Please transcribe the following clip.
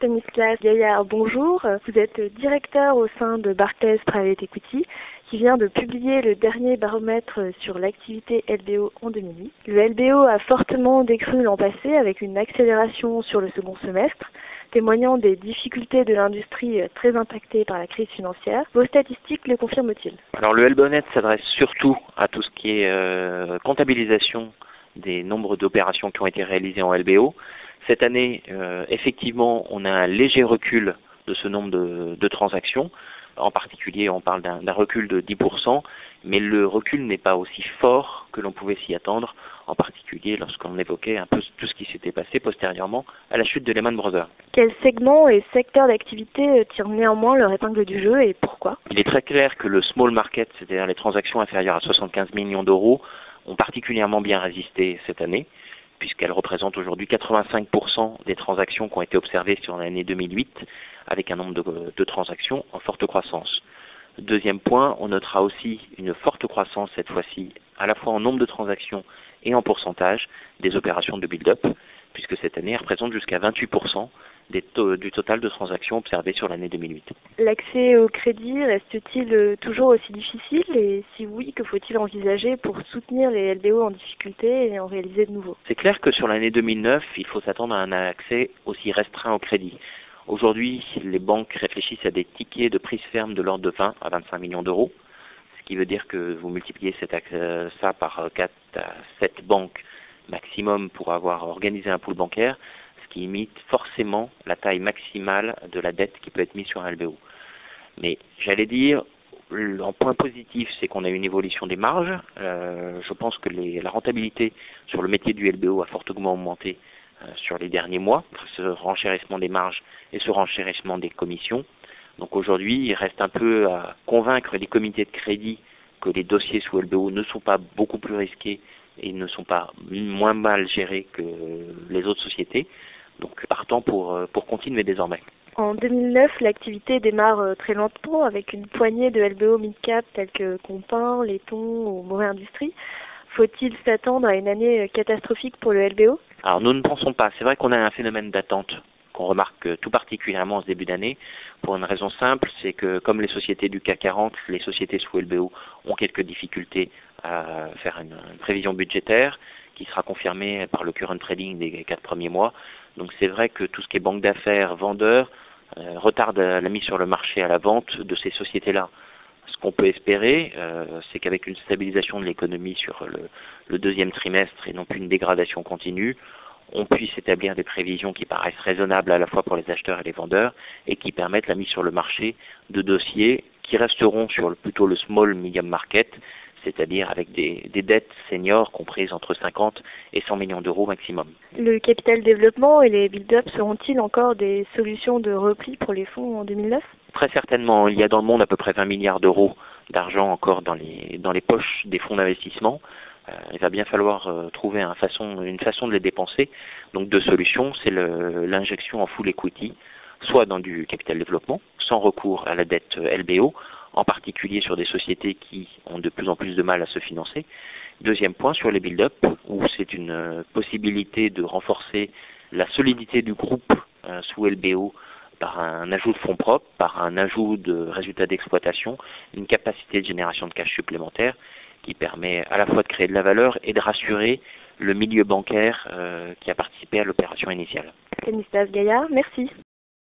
Stanislas Gaillard, bonjour. Vous êtes directeur au sein de Barclays Private Equity qui vient de publier le dernier baromètre sur l'activité LBO en 2008. Le LBO a fortement décru l'an passé avec une accélération sur le second semestre, témoignant des difficultés de l'industrie très impactée par la crise financière. Vos statistiques le confirment-ils? Alors le LBOnet s'adresse surtout à tout ce qui est comptabilisation des nombres d'opérations qui ont été réalisées en LBO. Cette année, effectivement, on a un léger recul de ce nombre de transactions. En particulier, on parle d'un recul de 10%, mais le recul n'est pas aussi fort que l'on pouvait s'y attendre, en particulier lorsqu'on évoquait un peu tout ce qui s'était passé postérieurement à la chute de Lehman Brothers. Quels segments et secteurs d'activité tirent néanmoins leur épingle du jeu et pourquoi? Il est très clair que le small market, c'est-à-dire les transactions inférieures à 75 millions d'euros, ont particulièrement bien résisté cette année, puisqu'elles représentent aujourd'hui 85% des transactions qui ont été observées sur l'année 2008, avec un nombre de transactions en forte croissance. Deuxième point, on notera aussi une forte croissance cette fois-ci, à la fois en nombre de transactions et en pourcentage des opérations de build-up, puisque cette année, elles représentent jusqu'à 28% du total de transactions observées sur l'année 2008. L'accès au crédit reste-t-il toujours aussi difficile et si oui, que faut-il envisager pour soutenir les LBO en difficulté et en réaliser de nouveaux? C'est clair que sur l'année 2009, il faut s'attendre à un accès aussi restreint au crédit. Aujourd'hui, les banques réfléchissent à des tickets de prise ferme de l'ordre de 20 à 25 millions d'euros, ce qui veut dire que vous multipliez ça par 4 à 7 banques maximum pour avoir organisé un pool bancaire, ce qui imite forcément la taille maximale de la dette qui peut être mise sur un LBO. Mais j'allais dire, en point positif, c'est qu'on a une évolution des marges. Je pense que la rentabilité sur le métier du LBO a fortement augmenté sur les derniers mois, ce renchérissement des marges et ce renchérissement des commissions. Donc aujourd'hui, il reste un peu à convaincre les comités de crédit que les dossiers sous LBO ne sont pas beaucoup plus risqués et ne sont pas moins mal gérés que les autres sociétés. Donc partant pour continuer désormais. En 2009, l'activité démarre très lentement avec une poignée de LBO mid-cap tels que Compin, Laiton ou Moret Industries. Faut-il s'attendre à une année catastrophique pour le LBO? Alors nous ne pensons pas. C'est vrai qu'on a un phénomène d'attente qu'on remarque tout particulièrement en ce début d'année, pour une raison simple, c'est que comme les sociétés du CAC 40, les sociétés sous LBO ont quelques difficultés à faire une prévision budgétaire qui sera confirmée par le current trading des 4 premiers mois. Donc c'est vrai que tout ce qui est banque d'affaires, vendeurs, retarde la mise sur le marché à la vente de ces sociétés-là. Ce qu'on peut espérer, c'est qu'avec une stabilisation de l'économie sur le deuxième trimestre et non plus une dégradation continue, on puisse établir des prévisions qui paraissent raisonnables à la fois pour les acheteurs et les vendeurs et qui permettent la mise sur le marché de dossiers qui resteront sur plutôt le small medium market, c'est-à-dire avec des dettes seniors comprises entre 50 et 100 millions d'euros maximum. Le capital développement et les build-up seront-ils encore des solutions de repli pour les fonds en 2009? Très certainement. Il y a dans le monde à peu près 20 milliards d'euros d'argent encore dans les poches des fonds d'investissement. Il va bien falloir trouver une façon de les dépenser. Donc deux solutions, c'est l'injection en full equity, soit dans du capital développement, sans recours à la dette LBO, en particulier sur des sociétés qui ont de plus en plus de mal à se financer. Deuxième point, sur les build-up, où c'est une possibilité de renforcer la solidité du groupe sous LBO par un ajout de fonds propres, par un ajout de résultats d'exploitation, une capacité de génération de cash supplémentaire qui permet à la fois de créer de la valeur et de rassurer le milieu bancaire qui a participé à l'opération initiale. Stanislas Gaillard, merci.